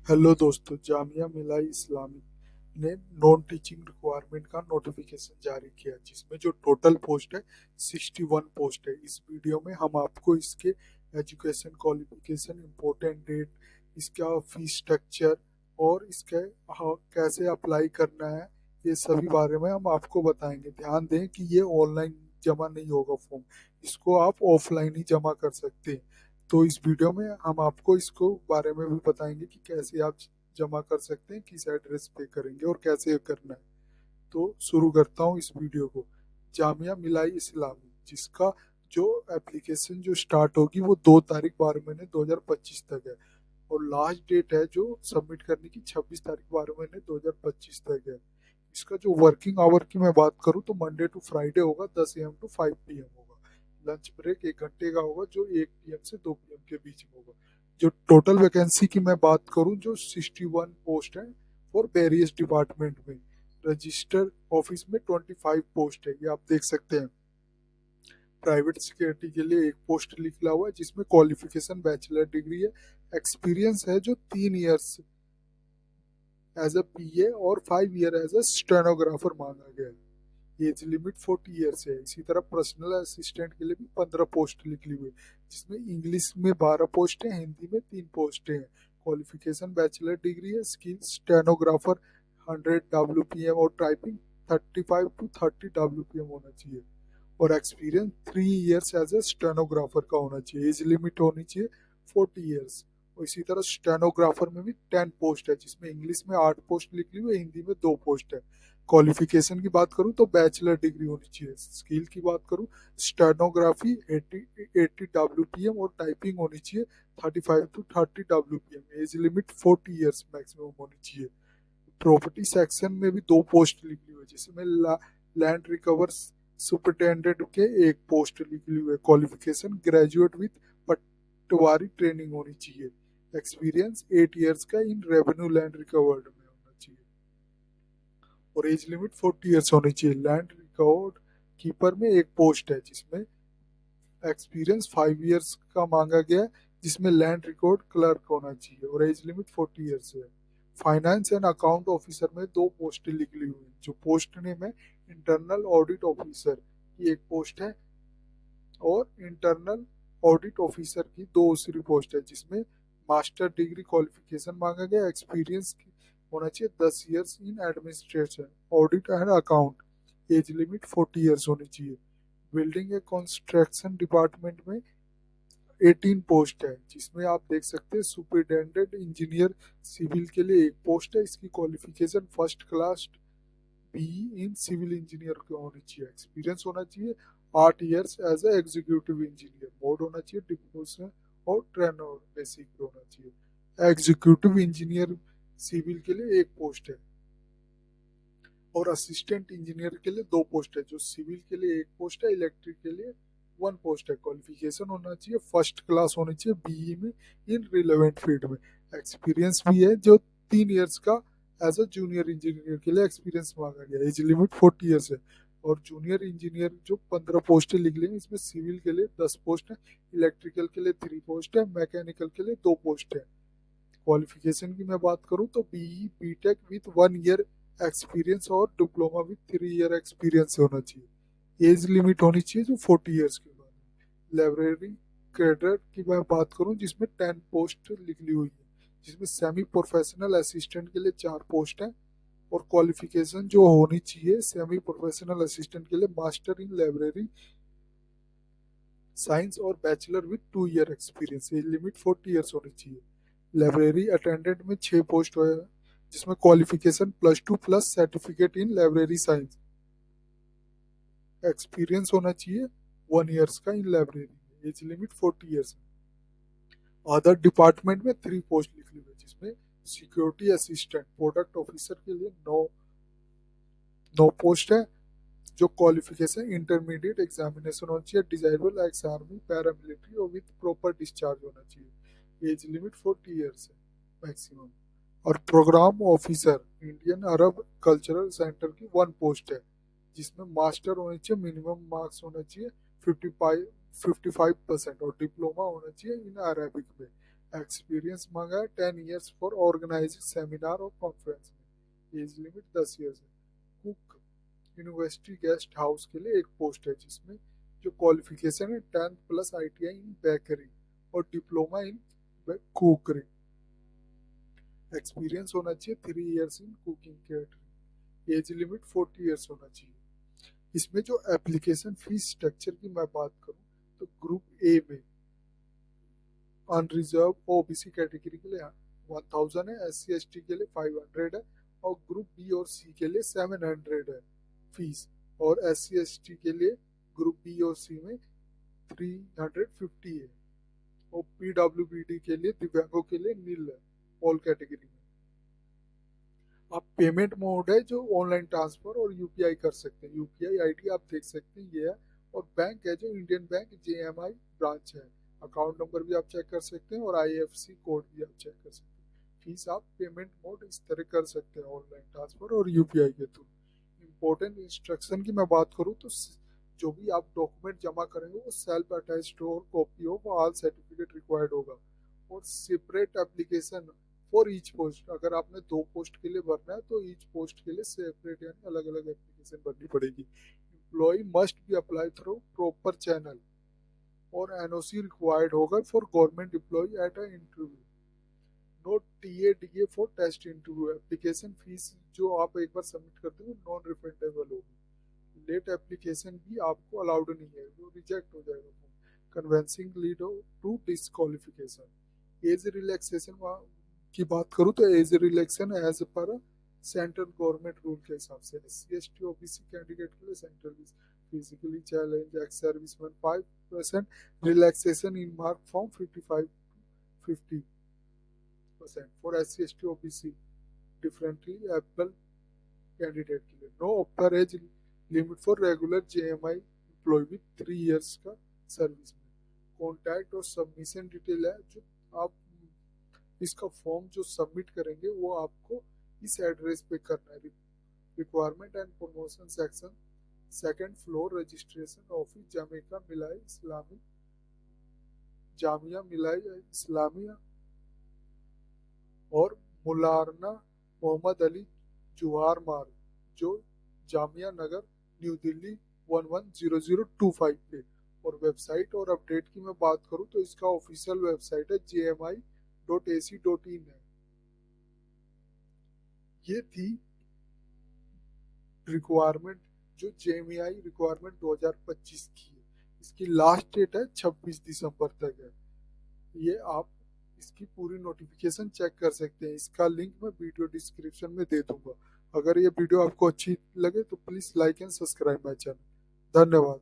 Hello दोस्तों, जामिया मिलाई इस्लामी ने नॉन टीचिंग रिक्वायरमेंट का नोटिफिकेशन जारी किया जिसमें जो टोटल पोस्ट है 61 पोस्ट है। इस वीडियो में हम आपको इसके एजुकेशन क्वालिफिकेशन, इम्पोर्टेंट डेट, इसका फीस स्ट्रक्चर और इसके कैसे अप्लाई करना है, ये सभी बारे में हम आपको बताएंगे। ध्यान दें कि ये ऑनलाइन जमा नहीं होगा फॉर्म, इसको आप ऑफलाइन ही जमा कर सकते हैं। तो इस वीडियो में हम आपको इसको बारे में भी बताएंगे कि कैसे आप जमा कर सकते हैं, किस एड्रेस पे करेंगे और कैसे करना है। तो शुरू करता हूँ इस वीडियो को। जामिया मिलाई इस्लामी, जिसका जो एप्लीकेशन जो स्टार्ट होगी वो 2 तारीख 12 महीने 2025 तक है, और लास्ट डेट है जो सबमिट करने की 26 तारीख 12 महीने 2025 तक है। इसका जो वर्किंग आवर की मैं बात करूँ तो मंडे टू फ्राइडे होगा, 10 AM टू 5 PM होगा। लंच ब्रेक 1 घंटे का होगा जो 1 PM से 2 PM के बीच में होगा। जो टोटल वैकेंसी की मैं बात करूँ, जो 61 पोस्ट है फॉर वेरियस डिपार्टमेंट में। रजिस्टर ऑफिस में 25 पोस्ट है, ये आप देख सकते हैं। प्राइवेट सिक्योरिटी के लिए एक पोस्ट लिखा हुआ है जिसमें क्वालिफिकेशन बैचलर डिग्री है। एक्सपीरियंस है जो 3 इयर्स एज अ पीए और 5 ईयर एज अ स्टेनोग्राफर मांगा गया है। एज लिमिट 40 ईयर्स है। इसी तरह पर्सनल असिस्टेंट के लिए भी 15 पोस्ट लिखी हुई है, जिसमें इंग्लिश में 12 पोस्ट है, हिंदी में 3 पोस्ट है। क्वालिफिकेशन बैचलर डिग्री है। स्किल स्टेनोग्राफर 100 WPM और टाइपिंग 35 to 30 WPM होना चाहिए, और experience 3 years as a stenographer का होना चाहिए। एज लिमिट होनी चाहिए 40 इयर्स। और इसी तरह स्टेनोग्राफर में भी 10 पोस्ट है, जिसमें इंग्लिश में 8 पोस्ट लिखी हुई है, हिंदी में 2 पोस्ट है। क्वालिफिकेशन की बात करूं तो बैचलर डिग्री होनी चाहिए। स्किल की बात करूं, स्टेनोग्राफी 80 WPM और टाइपिंग होनी चाहिए 35 to 30 WPM। Age limit 40 years maximum होनी चाहिए। प्रॉपर्टी सेक्शन में भी 2 पोस्ट लिखी हुई है, जिसमें लैंड रिकवर सुपरिटेंडेंट के एक पोस्ट लिखी हुई है। Qualification graduate with Patwari training होनी चाहिए। एक्सपीरियंस 8 इयर्स का इन रेवेन्यू लैंड रिकवर्ड में होना चाहिए, और एज लिमिट 40 इयर्स होनी चाहिए। लैंड रिकॉर्ड कीपर में एक पोस्ट है जिसमें एक्सपीरियंस 5 इयर्स का मांगा गया है, जिसमें लैंड रिकॉर्ड क्लर्क होना चाहिए, और एज लिमिट 40 इयर्स है। फाइनेंस एंड अकाउंट ऑफिसर में 2 पोस्टें लिखी हुई हैं। जो पोस्ट नेम है इंटरनल ऑडिट ऑफिसर की एक पोस्ट है, और इंटरनल ऑडिट ऑफिसर की दूसरी पोस्ट है, जिसमें मास्टर डिग्री क्वालिफिकेशन मांगा गया। एक्सपीरियंस होना चाहिए 10 years in administration, audit and account. Age limit 40 years होनी चाहिए। बिल्डिंग ए कंस्ट्रक्शन डिपार्टमेंट में 18 पोस्ट है, जिसमें आप देख सकते हैं सुपरिटेंडेंट इंजीनियर सिविल के लिए एक पोस्ट है। इसकी qualification first class BE in civil engineer को होनी चाहिए। एक्सपीरियंस होना चाहिए 8 years as a executive engineer. Mode होना चाहिए डिप्लोमा और ट्रेनर बेसिक होना चाहिए। एग्जीक्यूटिव इंजीनियर सिविल के लिए एक पोस्ट है, और असिस्टेंट इंजीनियर के लिए 2 पोस्ट है। जो सिविल के लिए एक पोस्ट है, इलेक्ट्रिक के लिए 1 पोस्ट है। क्वालिफिकेशन होना चाहिए फर्स्ट क्लास होनी चाहिए बीई में इन रिलेवेंट फील्ड में। एक्सपीरियंस भी है जो 3 इयर्स का एज अ जूनियर इंजीनियर के लिए एक्सपीरियंस मांगा गया। एज लिमिट 40 इयर्स है। और जूनियर इंजीनियर जो 15 पोस्टें लिख लेंगे, इसमें सिविल के लिए 10 पोस्ट है, इलेक्ट्रिकल के लिए 3 पोस्ट है, मैकेनिकल के लिए 2 पोस्ट है। क्वालिफिकेशन की मैं बात करूं तो BE BTech with 1 year experience और डिप्लोमा विथ 3 ईयर एक्सपीरियंस होना चाहिए। एज लिमिट होनी चाहिए जो 40 इयर्स के बाद। लाइब्रेरी कैडर की मैं बात करूं, जिसमें 10 पोस्ट लिखी हुई है, जिसमें सेमी प्रोफेशनल असिस्टेंट के लिए 4 पोस्ट है। और क्वालिफिकेशन जो होनी चाहिए सेमी प्रोफेशनल असिस्टेंट के लिए मास्टर इन लाइब्रेरी साइंस और bachelor with 2 year experience. Age limit 40 years होनी चाहिए। लाइब्रेरी अटेंडेंट में 6 पोस्ट है, जिसमें qualification +2 plus certificate in library science. Experience होना चाहिए 1 इयर्स का इन library. Age limit 40 years. Other department में 3 पोस्ट लिखी हुई है, जिसमें सिक्योरिटी असिस्टेंट प्रोडक्ट ऑफिसर के लिए 9 पोस्ट है। जो क्वालिफिकेशन इंटरमीडिएट एग्जामिनेशन होना चाहिए। डिजायरेबल एक्स आर्मी पैरामिलिट्री और विथ प्रॉपर डिस्चार्ज होना चाहिए। एज लिमिट 40 इयर्स है मैक्सिमम। और प्रोग्राम ऑफिसर इंडियन अरब कल्चरल सेंटर की 1 पोस्ट है, जिसमें मास्टर होना चाहिए, मिनिमम मार्क्स होना चाहिए 55% और डिप्लोमा होना चाहिए इन अरेबिक में। एक्सपीरियंस मांगा है 10 ईयर्स फॉर ऑर्गेनाइजिंग सेमिनार और कॉन्फ्रेंस में, एज लिमिट 10 ईयर्स है। कुक यूनिवर्सिटी गेस्ट हाउस के लिए एक पोस्ट है जिसमें जो क्वालिफिकेशन है 10 प्लस ITI इन बेकरी और डिप्लोमा इन कुकरी। एक्सपीरियंस होना चाहिए 3 years in cooking catering, age limit 40 years होना चाहिए। इसमें जो एप्लीकेशन फीस स्ट्रक्चर की मैं बात करूं तो ग्रुप ए में अनरिजर्व OBC कैटेगरी के लिए 1000 है, SC ST के लिए 500 है और ग्रुप बी और सी के लिए 700 है फीस, और SC ST के लिए ग्रुप बी और सी में 350 है और PWBD के लिए दिव्यांगों के लिए नील है ऑल कैटेगरी में। अब पेमेंट मोड है जो ऑनलाइन ट्रांसफर और UPI कर सकते हैं, UPI ID आप देख सकते हैं ये है, और बैंक है जो इंडियन बैंक JMI ब्रांच है। अकाउंट नंबर भी आप चेक कर सकते हैं और IFSC कोड भी आप चेक कर सकते हैं। फीस आप पेमेंट मोड इस तरह कर सकते हैं ऑनलाइन ट्रांसफर और UPI के थ्रू। इम्पोर्टेंट इंस्ट्रक्शन की मैं बात करूँ तो जो भी आप डॉक्यूमेंट जमा करेंगे वो सेल्फ अटैच्ड और copy of all certificate required होगा, और separate application for each post. अगर आपने 2 पोस्ट के लिए भरना है तो ईच पोस्ट के लिए सेपरेट यानी अलग अलग एप्लीकेशन भरनी पड़ेगी। Employ must be apply through proper channel और NOC रिक्वायर्ड होगा for government employ at a interview. No TA DA for test interview. Application fees जो आप एक बार सबमिट करते हो नॉन रिफंडेबल होगी। लेट एप्लीकेशन भी आपको अलाउड नहीं है, वो रिजेक्ट हो जाएगा। Canvassing lead to disqualification. Age relaxation की बात करूँ तो एज रिलैक्सेशन एज पर सेंट्रल गवर्नमेंट रूल के हिसाब से SC ST OBC कैंडिडेट के लिए central physically challenge ex serviceman 5% relaxation in mark from 55 to 50% for SC ST OBC differently able candidate के लिए। No upper age limit for regular JMI employ with 3 years का service में। Contact और submission detail है जो आप इसका form जो सबमिट करेंगे वो आपको इस एड्रेस पे करना है। Requirement and promotion section, 2nd floor, registration office, Jamia मिलाई इस्लामिया और मुलारना मोहम्मद अली जुहार मार्ग, जो जामिया नगर, न्यू दिल्ली 110025 पे। और वेबसाइट और अपडेट की मैं बात करूं तो इसका ऑफिशियल वेबसाइट है JMI.AC.in है। ये थी रिक्वायरमेंट जो JMI रिक्वायरमेंट 2025 की है। इसकी लास्ट डेट है 26 दिसंबर तक है। ये आप इसकी पूरी नोटिफिकेशन चेक कर सकते हैं। इसका लिंक मैं वीडियो डिस्क्रिप्शन में दे दूंगा। अगर ये वीडियो आपको अच्छी लगे तो please like and subscribe my channel. धन्यवाद।